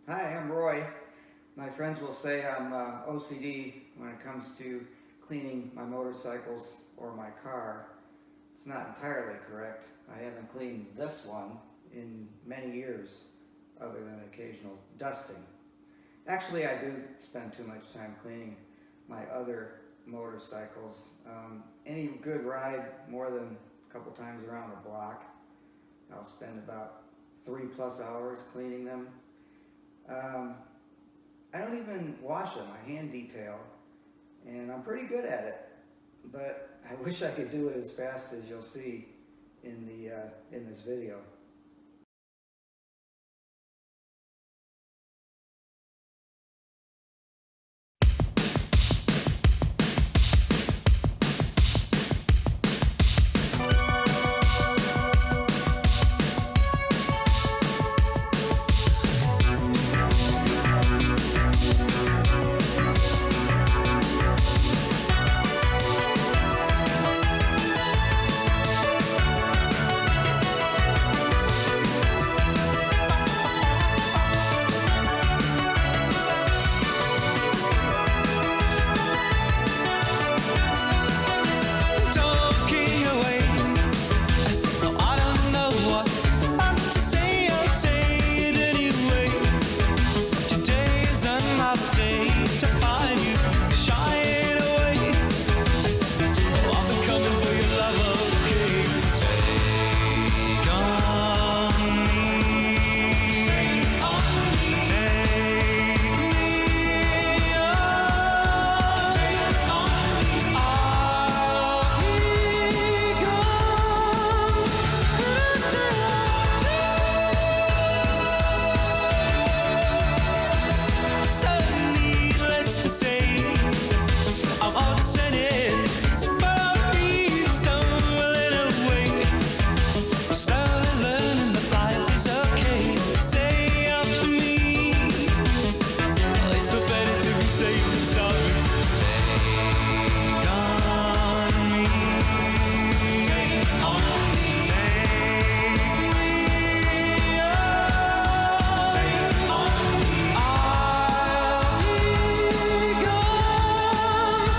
Hi, I'm Roy. My friends will say I'm OCD when it comes to cleaning my motorcycles or my car. It's not entirely correct. I haven't cleaned this one in many years, other than occasional dusting. Actually, I do spend too much time cleaning my other motorcycles. Any good ride, more than a couple times around the block, I'll spend about 3+ hours cleaning them. I don't even wash them. I hand detail, and I'm pretty good at it. But I wish I could do it as fast as you'll see in this video.